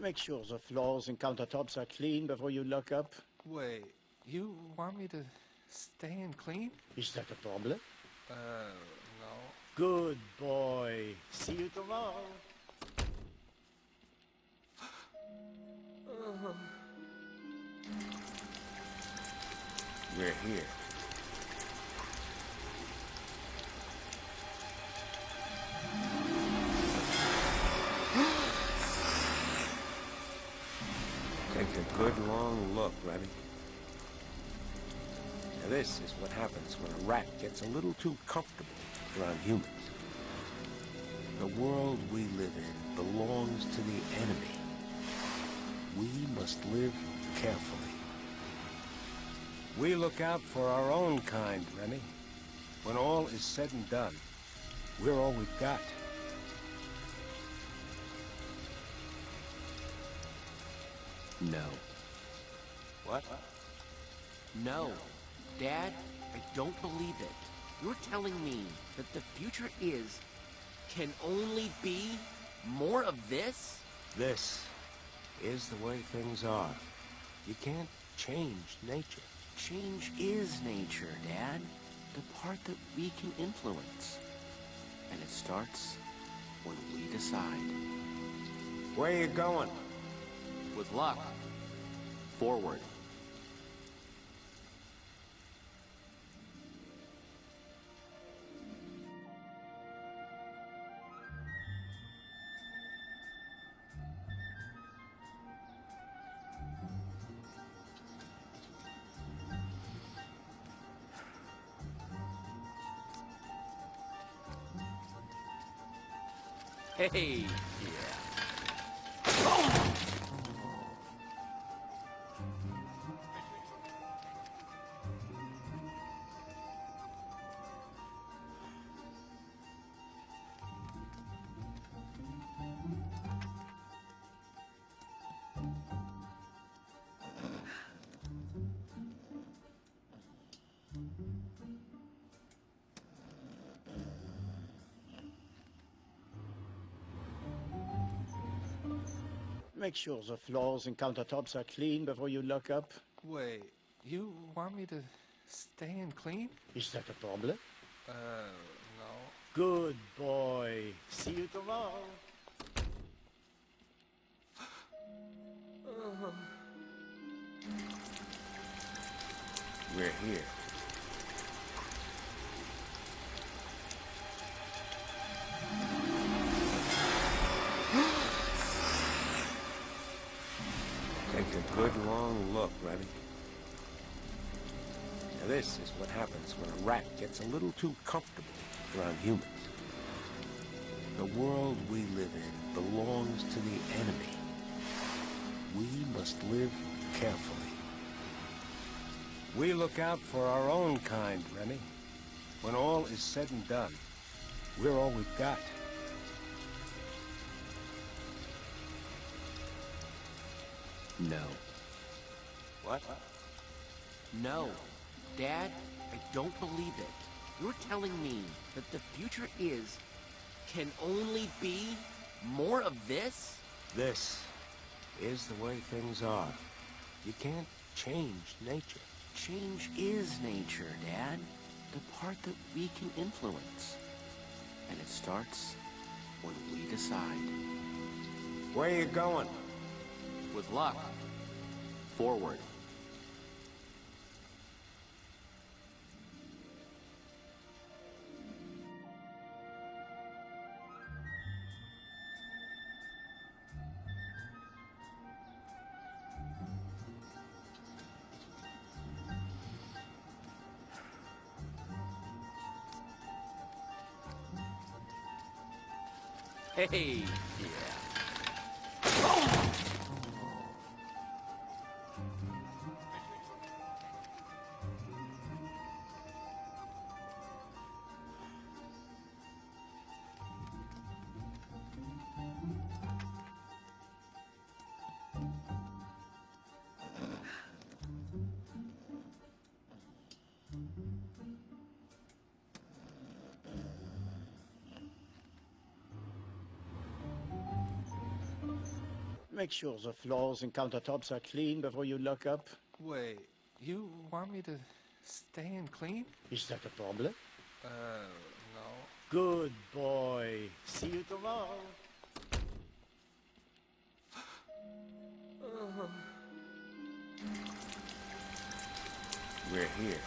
Make sure the floors and countertops are clean before you lock up. Wait, you want me to stay and clean? Is that a problem? No. Good boy. See you tomorrow. We're here. Take a good long look, Remy. Now this is what happens when a rat gets a little too comfortable around humans. The world we live in belongs to the enemy. We must live carefully. We look out for our own kind, Remy. When all is said and done, we're all we've got. No. What? No. Dad, I don't believe it. You're telling me that the future can only be more of this? This is the way things are. You can't change nature. Change is nature, Dad. The part that we can influence. And it starts when we decide. Where you going? With luck, forward. Hey, yeah. Make sure the floors and countertops are clean before you lock up. Wait, you want me to stay and clean? Is that a problem? No. Good boy. See you tomorrow. We're here. Take a good long look, Remy. Now this is what happens when a rat gets a little too comfortable around humans. The world we live in belongs to the enemy. We must live carefully. We look out for our own kind, Remy. When all is said and done, we're all we've got. No. What? No. Dad, I don't believe it. You're telling me that the future can only be more of this? This is the way things are. You can't change nature. Change is nature, Dad. The part that we can influence. And it starts when we decide. Where you going? With luck, forward. Hey, yeah. Make sure the floors and countertops are clean before you lock up. Wait, you want me to stay and clean? Is that a problem? No. Good boy. See you tomorrow. We're here.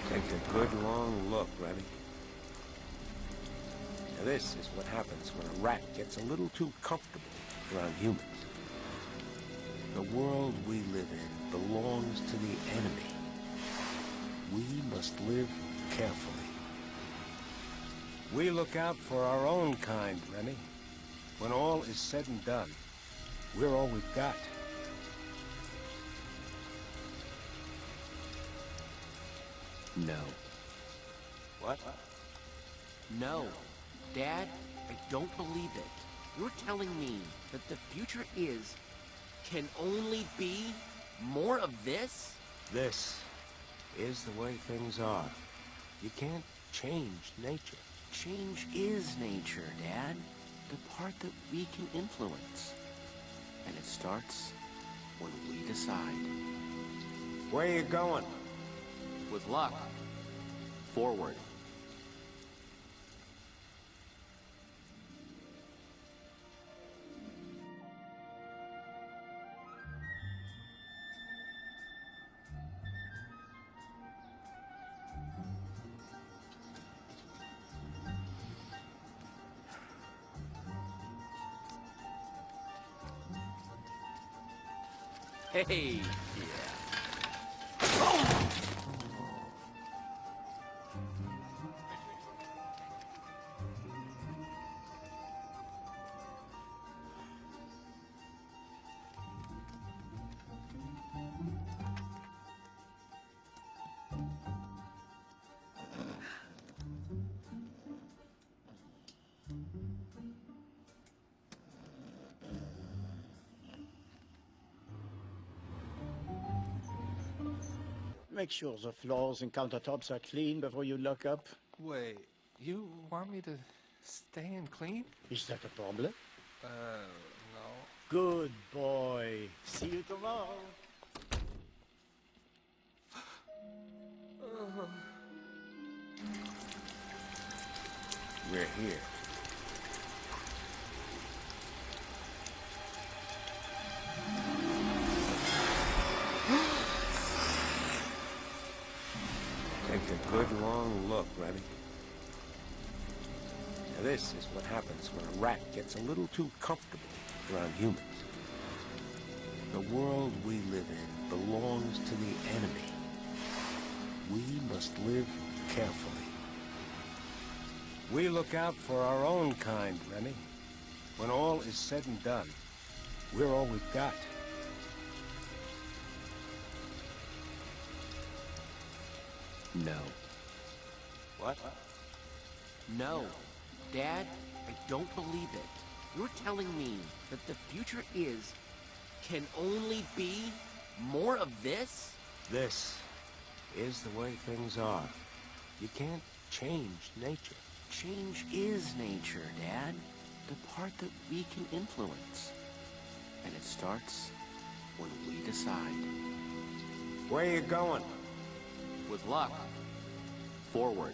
Take a good long look, Remy. Now this is what happens when a rat gets a little too comfortable around humans. The world we live in belongs to the enemy. We must live carefully. We look out for our own kind, Remy. When all is said and done, we're all we've got. No. What? No. Dad, I don't believe it. You're telling me that the future can only be more of this? This is the way things are. You can't change nature. Change is nature, Dad. The part that we can influence. And it starts when we decide. Where you going? With luck, forward. Hey, Make sure the floors and countertops are clean before you lock up. Wait, you want me to stay and clean? Is that a problem? No. Good boy. See you tomorrow. We're here. Take a good long look, Remy. Now this is what happens when a rat gets a little too comfortable around humans. The world we live in belongs to the enemy. We must live carefully. We look out for our own kind, Remy. When all is said and done, we're all we've got. no. What? No. Dad, I don't believe it. You're telling me that the future can only be more of this? This is the way things are. You can't change nature. Change is nature, Dad. The part that we can influence. And it starts when we decide. Where you going? With luck, forward.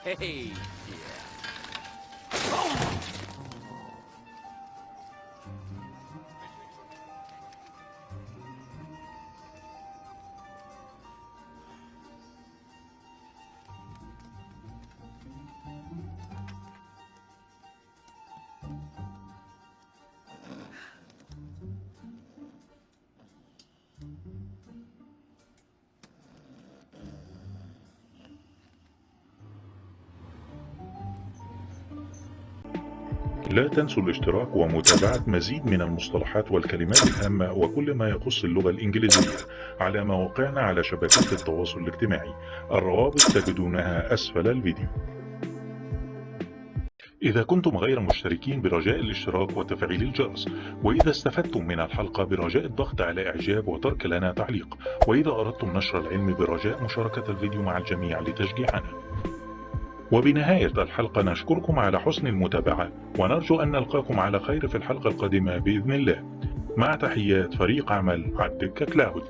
Hey, لا تنسوا الاشتراك ومتابعة مزيد من المصطلحات والكلمات الهامة وكل ما يخص اللغة الإنجليزية على مواقعنا على شبكات التواصل الاجتماعي. الروابط تجدونها أسفل الفيديو. إذا كنتم غير مشتركين برجاء الاشتراك وتفعيل الجرس، وإذا استفدتم من الحلقة برجاء الضغط على إعجاب وترك لنا تعليق، وإذا أردتم نشر العلم برجاء مشاركة الفيديو مع الجميع لتشجيعنا. وبنهاية الحلقة نشكركم على حسن المتابعة، ونرجو أن نلقاكم على خير في الحلقة القادمة بإذن الله. مع تحيات فريق عمل الدكة كلاود.